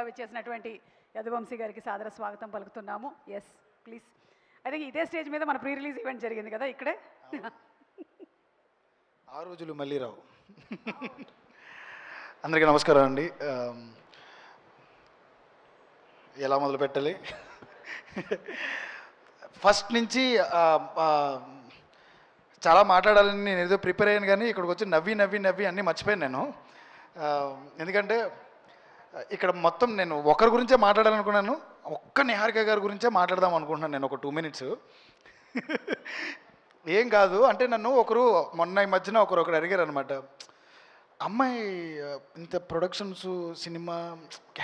అతిథిగా విచ్చేసినటువంటి యదువంశీ గారికి సాదర స్వాగతం పలుకుతున్నాము. Yes please. ఐ థింక్ ఇదే స్టేజ్ మీద మన ప్రీ రిలీజ్ ఈవెంట్ జరిగింది కదా ఇక్కడే. ఆ రోజులు మళ్ళీ రావు. అందరికీ నమస్కారం అండి. ఎలా మొదలు పెట్టాలి? ఫస్ట్ నుంచి చాలా మాట్లాడాలని నేను ఏదో ప్రిపేర్ అయ్యాను, కానీ ఇక్కడికి వచ్చి నవ్వి అన్నీ మర్చిపోయాను నేను. ఎందుకంటే ఇక్కడ మొత్తం నేను ఒకరి గురించే మాట్లాడాలనుకున్నాను, ఒక్క నిహారిక గారి గురించే మాట్లాడదాం అనుకుంటున్నాను నేను ఒక 2 minutes. ఏం కాదు అంటే నన్ను మొన్న ఈ మధ్యన ఒకరు అడిగారు అనమాట, అమ్మాయి ఇంత ప్రొడక్షన్స్ సినిమా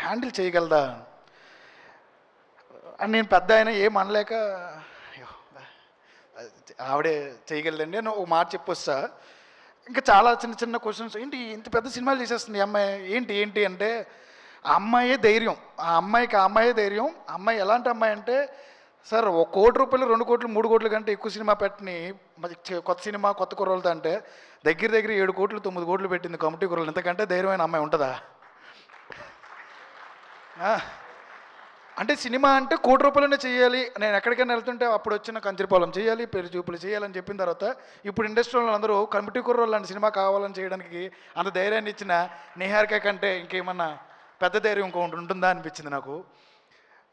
హ్యాండిల్ చేయగలదా అని. నేను పెద్ద ఆయన ఏం అనలేక ఆవిడే చేయగలదండి అని ఒక మాట చెప్పొస్తా. ఇంకా చాలా చిన్న క్వశ్చన్స్, ఏంటి ఇంత పెద్ద సినిమాలు చేసేస్తుంది అమ్మాయి, ఏంటి అంటే ఆ అమ్మాయే ధైర్యం, ఆ అమ్మాయే ధైర్యం. అమ్మాయి ఎలాంటి అమ్మాయి అంటే, సార్ 1 కోటి రూపాయలు 2 కోట్లు 3 కోట్ల కంటే ఎక్కువ సినిమా పెట్టని కొత్త సినిమా కొత్త కుర్రోళ్ళతో అంటే దగ్గర 7 కోట్లు 9 కోట్లు పెట్టింది కమిటీ కుర్రోళ్ళు. ఇంతకంటే ధైర్యమైన అమ్మాయి ఉంటుందా? అంటే సినిమా అంటే 1 కోటి రూపాయలనే చేయాలి, నేను ఎక్కడికైనా వెళ్తుంటే అప్పుడు వచ్చిన కంచిరిపాలెం చేయాలి, పెళ్లి చూపులు చేయాలని చెప్పిన తర్వాత ఇప్పుడు ఇండస్ట్రీలో అందరూ కమిటీ కుర్రోళ్ళు లాంటి సినిమా కావాలని చేయడానికి అంత ధైర్యాన్ని ఇచ్చిన నిహారిక కంటే ఇంకేమన్నా పెద్ద ధైర్యం ఇంకొకటి ఉంటుందా అనిపించింది నాకు.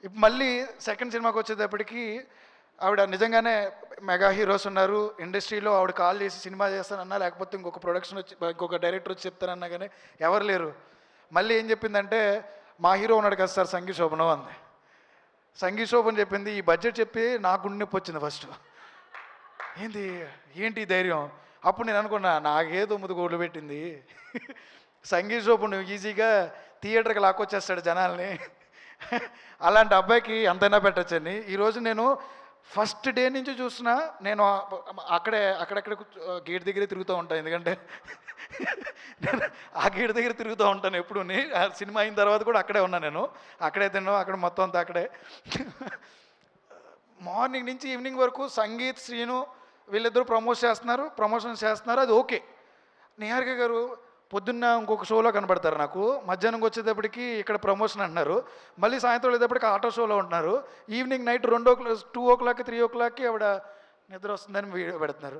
ఇప్పుడు మళ్ళీ సెకండ్ సినిమాకి వచ్చేటప్పటికి ఆవిడ నిజంగానే మెగా హీరోస్ ఉన్నారు ఇండస్ట్రీలో, ఆవిడ కాల్ చేసి సినిమా చేస్తానన్నా లేకపోతే ఇంకొక డైరెక్టర్ వచ్చి చెప్తానన్నా కానీ ఎవరు లేరు. మళ్ళీ ఏం చెప్పిందంటే, మా హీరో ఉన్నాడు కదా సార్ సంగీ శోభనం అంది. సంగీ శోభన్ చెప్పింది, ఈ బడ్జెట్ చెప్పి నాకు గుండె నొప్పి వచ్చింది ఫస్ట్. ఏంటి ధైర్యం? అప్పుడు నేను అనుకున్నా, నాకే 9 కోట్లు పెట్టింది, సంగీ శోభన్ ఈజీగా థియేటర్కి లాక్కొచ్చేస్తాడు జనాల్ని, అలాంటి అబ్బాయికి ఎంతైనా పెట్టచ్చని. ఈరోజు నేను ఫస్ట్ డే నుంచి చూసినా, నేను అక్కడెక్కడ గేట్ దగ్గరే తిరుగుతూ ఉంటాను, ఎందుకంటే నేను ఆ గేట్ దగ్గర తిరుగుతూ ఉంటాను ఎప్పుడు. ఆ సినిమా అయిన తర్వాత కూడా అక్కడే ఉన్నాను, నేను అక్కడే తిన్నాను, అక్కడ మొత్తం అంతా అక్కడే. మార్నింగ్ నుంచి ఈవినింగ్ వరకు సంగీత్ శ్రీను వీళ్ళిద్దరూ ప్రమోషన్స్ చేస్తున్నారు, అది ఓకే. నిహారిక గారు పొద్దున్న ఇంకొక షోలో కనబడతారు నాకు, మధ్యాహ్నంకి వచ్చేటప్పటికి ఇక్కడ ప్రమోషన్ అంటున్నారు, మళ్ళీ సాయంత్రం వెళ్ళేటప్పటికి ఆటో షోలో ఉంటున్నారు, ఈవినింగ్ నైట్ 2 o'clock 3 o'clock ఆవిడ నిద్ర వస్తుందని వీడియో పెడుతున్నారు.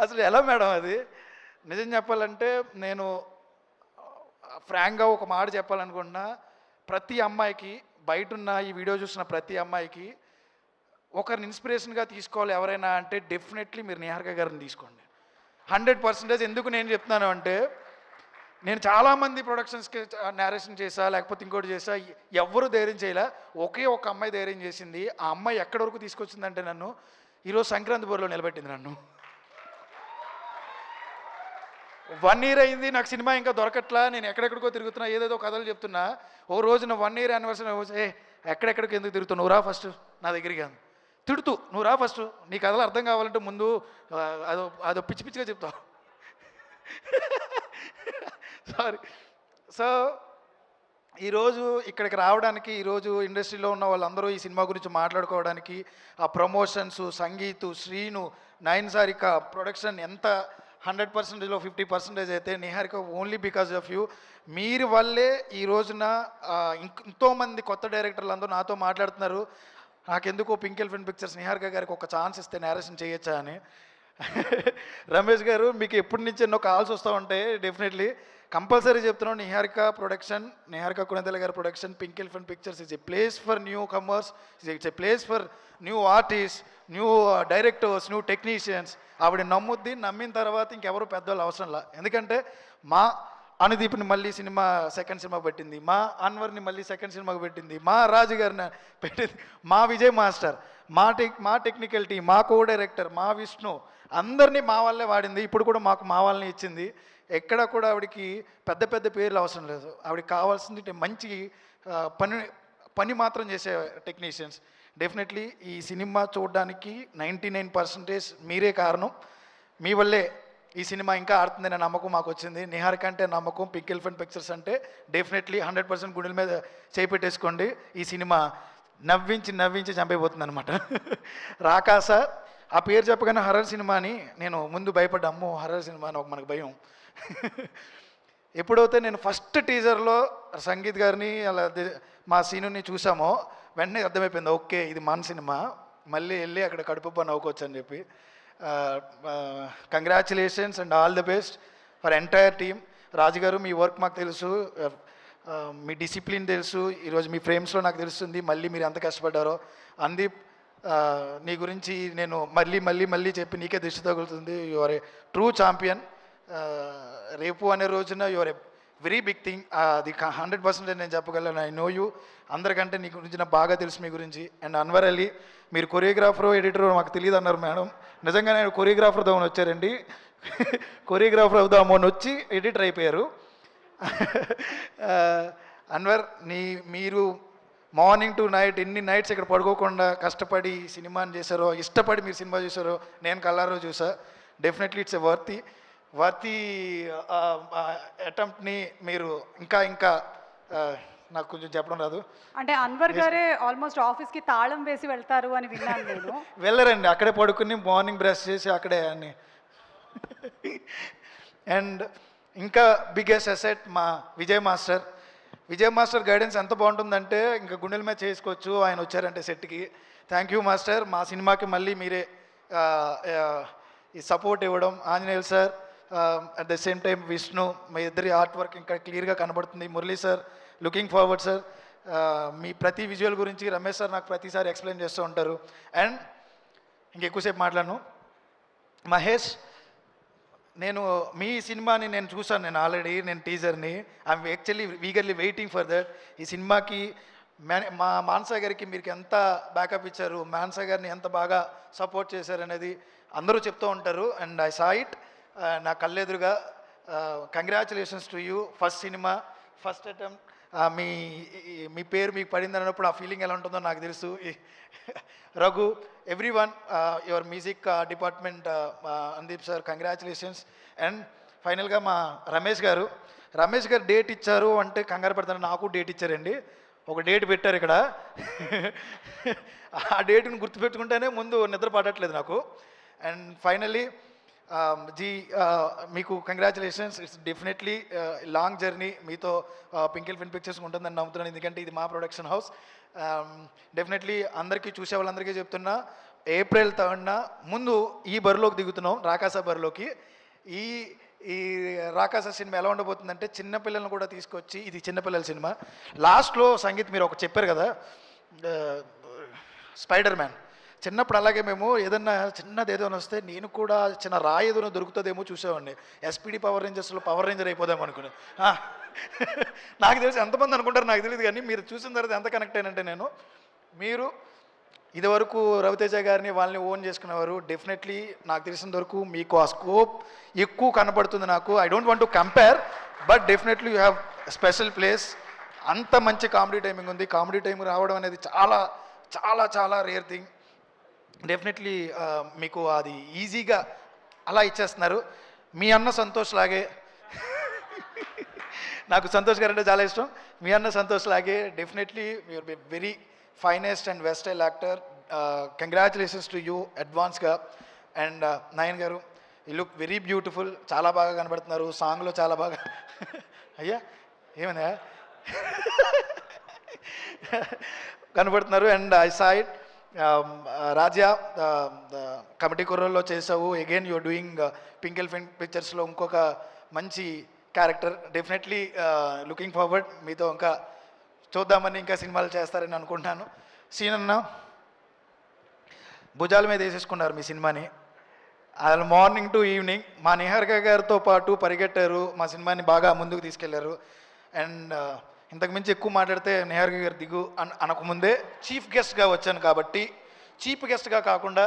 అసలు ఎలా మేడం అది? నిజం చెప్పాలంటే నేను ఫ్రాంక్గా ఒక మాట చెప్పాలనుకుంటున్నా, ప్రతి అమ్మాయికి బయటున్న ఈ వీడియో చూసిన ప్రతి అమ్మాయికి ఒకరిని ఇన్స్పిరేషన్గా తీసుకోవాలి ఎవరైనా అంటే డెఫినెట్లీ మీరు నిహారిక గారిని తీసుకోండి 100%. ఎందుకు నేను చెప్తున్నాను అంటే, నేను చాలామంది ప్రొడక్షన్స్కి నేరేషన్ చేసా లేకపోతే ఇంకోటి చేసా, ఎవ్వరూ ధైర్యం చేయలే, ఒకే ఒక అమ్మాయి ధైర్యం చేసింది. ఆ అమ్మాయి ఎక్కడి వరకు తీసుకొచ్చిందంటే నన్ను ఈరోజు సంక్రాంతి బోర్లో నిలబెట్టింది నన్ను. 1 year అయింది నాకు సినిమా ఇంకా దొరకట్లా, నేను ఎక్కడెక్కడికో తిరుగుతున్నా, ఏదేదో కథలు చెప్తున్నా. ఓ రోజున 1 year యానివర్సరీ ఎక్కడెక్కడికి ఎందుకు తిరుగుతావు, నువ్వు రా ఫస్ట్ నా దగ్గరికి అని తిడుతూ, నువ్వు రా ఫస్ట్, నీ కథలు అర్థం కావాలంటే ముందు అదో పిచ్చిగా చెప్తావు. సారీ. సో ఈరోజు ఇక్కడికి రావడానికి, ఈరోజు ఇండస్ట్రీలో ఉన్న వాళ్ళందరూ ఈ సినిమా గురించి మాట్లాడుకోవడానికి, ఆ ప్రమోషన్స్, సంగీత్, శ్రీను, నయన్ సారిక ప్రొడక్షన్ ఎంత 100%లో 50% అయితే Niharika only because of you. మీరు వల్లే ఈ రోజున ఎంతోమంది కొత్త డైరెక్టర్లు అందరూ నాతో మాట్లాడుతున్నారు, నాకెందుకో పింక్ ఎలిఫెంట్ పిక్చర్స్ నిహారిక గారికి ఒక ఛాన్స్ ఇస్తే నేరేషన్ చేయొచ్చా అని. రమేష్ గారు మీకు ఎప్పటి నుంచి ఎన్నో కాల్స్ వస్తూ ఉంటాయి, డెఫినెట్లీ కంపల్సరీ చెప్తున్నాం, నిహారిక ప్రొడక్షన్, నిహారిక కొణిదెల గారి production, pink elephant pictures is a place for new comers, it's a place for new artist, new directors, new technicians. ఆవిడ నమ్ముద్ది, నమ్మిన తర్వాత ఇంకెవరు పెద్దవాళ్ళు అవసరంలా. ఎందుకంటే మా అనుదీప్ని మళ్ళీ సెకండ్ సినిమా పెట్టింది, మా అన్వర్ని మళ్ళీ సెకండ్ సినిమాకి పెట్టింది, మా రాజు గారిని పెట్టింది, మా విజయ్ మాస్టర్, మా టెక్నికల్ టీం, మా కో డైరెక్టర్, మా విష్ణు, అందరినీ మా వాళ్ళే వాడింది. ఇప్పుడు కూడా మాకు మా వాళ్ళని ఇచ్చింది. ఎక్కడ కూడా ఆవిడకి పెద్ద పేర్లు అవసరం లేదు, ఆవిడకి కావాల్సింది మంచి పని మాత్రం చేసే టెక్నీషియన్స్. డెఫినెట్లీ ఈ సినిమా చూడడానికి 99% మీరే కారణం, మీ వల్లే ఈ సినిమా ఇంకా ఆడుతుందనే నమ్మకం మాకు వచ్చింది. నిహారిక అంటే నమ్మకం, పింక్ ఎలిఫెంట్ పిక్చర్స్ అంటే డెఫినెట్లీ 100% గుండెల మీద చేపెట్టేసుకోండి. ఈ సినిమా నవ్వించి చంపైపోతుంది అనమాట. రాకాస ఆ పేరు చెప్పగానే హర్రర్ సినిమా అని నేను ముందు భయపడ్డా, అమ్మో హర్రర్ సినిమా అని మనకు భయం. ఎప్పుడైతే నేను ఫస్ట్ టీజర్లో సంగీత్ గారిని అలా మా సీనుని చూసామో వెంటనే అర్థమైపోయింది, ఓకే ఇది మన సినిమా, మళ్ళీ వెళ్ళి అక్కడ కడుపు నవ్వుకోవచ్చు అని చెప్పి. Congratulations and all the best for entire team. రాజుగారు మీ వర్క్ మాకు తెలుసు, మీ డిసిప్లిన్ తెలుసు, ఈరోజు మీ ఫ్రేమ్స్లో నాకు తెలుస్తుంది మళ్ళీ మీరు ఎంత కష్టపడ్డారో. అందీప్ నీ గురించి నేను మళ్ళీ చెప్పి నీకే దృష్టి తగులుతుంది. You are a true champion. రేపు అనే రోజున you are a very big thing. అది 100% నేను చెప్పగలను. I know you. అందరికంటే నీ గురించి నాకు బాగా తెలుసు మీ గురించి. అండ్ అన్వర్ అలీ, మీరు కొరియోగ్రాఫరు ఎడిటరు మాకు తెలియదు అన్నారు మేడం. నిజంగా నేను కొరియోగ్రాఫర్ అవుదామని వచ్చారండి. కొరియోగ్రాఫర్ అవుదామని వచ్చి ఎడిటర్ అయిపోయారు. అన్వర్ మీరు మార్నింగ్ టు నైట్ ఎన్ని నైట్స్ ఇక్కడ పడుకోకుండా కష్టపడి సినిమాని చేశారో, ఇష్టపడి మీరు సినిమా చూసారో నేను కళ్ళారో చూసా. డెఫినెట్లీ ఇట్స్ ఎ వర్తి అటెంప్ట్ని మీరు ఇంకా నాకు కొంచెం చెప్పడం రాదు. అంటే అన్వర్ గారే ఆల్మోస్ట్ ఆఫీస్కి తాళం వేసి వెళ్తారు అని విన్నాను నేను. వెళ్ళరండి, అక్కడే పడుకుని మార్నింగ్ బ్రష్ చేసి అక్కడే అన్ని. అండ్ ఇంకా బిగ్గెస్ట్ అసెట్ మా విజయ్ మాస్టర్ గైడెన్స్ ఎంత బాగుంటుందంటే ఇంకా గుండెల మీద చేసుకోవచ్చు ఆయన వచ్చారంటే సెట్కి. Thank you master. మా సినిమాకి మళ్ళీ మీరే ఈ సపోర్ట్ ఇవ్వడం. Anjaneyulu sir, at the same time Vishnu, మీ ఇద్దరి ఆర్ట్ వర్క్ ఇంకా క్లియర్గా కనబడుతుంది. Murali sir, looking forward sir. మీ ప్రతి విజువల్ గురించి రమేష్ సార్ నాకు ప్రతిసారి ఎక్స్ప్లెయిన్ చేస్తూ ఉంటారు. అండ్ ఇంకెక్కువసేపు మాట్లాడను. మహేష్, నేను మీ సినిమాని నేను చూసాను, నేను ఆల్రెడీ టీజర్ని. I'm actually eagerly waiting for that. ఈ సినిమాకి మా మానసా గారికి మీరు ఎంత బ్యాకప్ ఇచ్చారు, మానసా గారిని ఎంత బాగా సపోర్ట్ చేశారు అనేది అందరూ చెప్తూ ఉంటారు. అండ్ ఐ సా ఇట్ నా కళ్ళెదురుగా. Congratulations to you. First cinema, first attempt. మీ పేరు మీకు పడింది అన్నప్పుడు ఆ ఫీలింగ్ ఎలా ఉంటుందో నాకు తెలుసు. Raghu, every one, your music department, అందీప్ sir, congratulations. And ఫైనల్గా మా రమేష్ గారు డేట్ ఇచ్చారు అంటే కంగారు పడతాను. నాకు డేట్ ఇచ్చారండి, ఒక డేట్ పెట్టారు ఇక్కడ. ఆ డేట్ని గుర్తుపెట్టుకుంటేనే ముందు నిద్ర పడట్లేదు నాకు. అండ్ ఫైనల్లీ మీకు congratulations. It's definitely long journey. మీతో పింకిల్ ఫిల్మ్ పిక్చర్స్ ఉంటుందని నమ్ముతున్నాను, ఎందుకంటే ఇది మా ప్రొడక్షన్ హౌస్. డెఫినెట్లీ అందరికీ, చూసే వాళ్ళందరికీ చెప్తున్నా, ఏప్రిల్ 3న ముందు ఈ బరిలోకి దిగుతున్నాం, రాకాస బరిలోకి. ఈ రాకాస సినిమా ఎలా ఉండబోతుందంటే చిన్నపిల్లలను కూడా తీసుకొచ్చి, ఇది చిన్నపిల్లల సినిమా. లాస్ట్లో సంగీత్ మీరు ఒకటి చెప్పారు కదా, స్పైడర్ మ్యాన్. చిన్నప్పుడు అలాగే మేము ఏదన్నా చిన్నది ఏదైనా వస్తే నేను కూడా చిన్న రాయి ఏదైనా దొరుకుతుందేమో చూసేవాడిని. ఎస్పీడీ పవర్ రేంజర్స్లో పవర్ రేంజర్ అయిపోదాం అనుకుని. నాకు తెలిసి ఎంతమంది అనుకుంటారు నాకు తెలియదు, కానీ మీరు చూసిన తర్వాత ఎంత కనెక్ట్ అయినంటే మీరు ఇదివరకు రవితేజ గారిని వాళ్ళని ఓన్ చేసుకునేవారు. డెఫినెట్లీ నాకు తెలిసినంత వరకు మీకు ఆ స్కోప్ ఎక్కువ కనపడుతుంది నాకు. I don't want to compare, but definitely you have special place. అంత మంచి కామెడీ టైమింగ్ ఉంది. కామెడీ టైం రావడం అనేది చాలా చాలా చాలా రేర్ థింగ్. డెఫినెట్లీ మీకు అది ఈజీగా అలా ఇచ్చేస్తున్నారు. మీ అన్న సంతోష్ లాగే నాకు సంతోష్ గారు అంటే చాలా ఇష్టం. మీ అన్న సంతోష్ లాగే definitely you are be very finest and versatile actor. Congratulations to you అడ్వాన్స్గా. And Nayan garu, you look very beautiful. చాలా బాగా కనబడుతున్నారు సాంగ్లో, చాలా బాగా. అయ్యా ఏమైనా కనబడుతున్నారు. And I saw it. Raja, committee కుర్రల్లో చేసావు. అగైన్ యూఆర్ డూయింగ్ పింకిల్ ఫిల్మ్ పిక్చర్స్లో ఇంకొక మంచి క్యారెక్టర్. Definitely looking forward. మీతో ఇంకా చూద్దామని, ఇంకా సినిమాలు చేస్తారని అనుకుంటున్నాను. సీనన్న భుజాల మీద వేసేసుకున్నారు మీ సినిమాని. అసలు మార్నింగ్ టు ఈవినింగ్ మా నిహారిక గారితో పాటు పరిగెట్టారు, మా సినిమాని బాగా ముందుకు తీసుకెళ్లారు. అండ్ ఇంతకుమించి ఎక్కువ మాట్లాడితే నిహారిక గారు దిగు అనకముందే చీఫ్ గెస్ట్గా వచ్చాను కాబట్టి, చీఫ్ గెస్ట్గా కాకుండా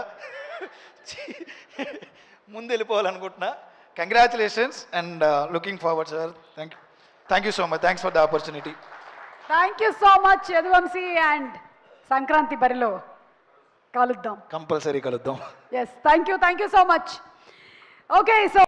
ముందు వెళ్ళిపోవాలనుకుంటున్నా. Congratulations and looking forward sir. Thank you so much. Thanks for the opportunity. Thank you so much Yaduvamshi. And Sankranti బరిలో కలుద్దాం, కంపల్సరీ కలుద్దాం. Yes, thank you so much. Okay, so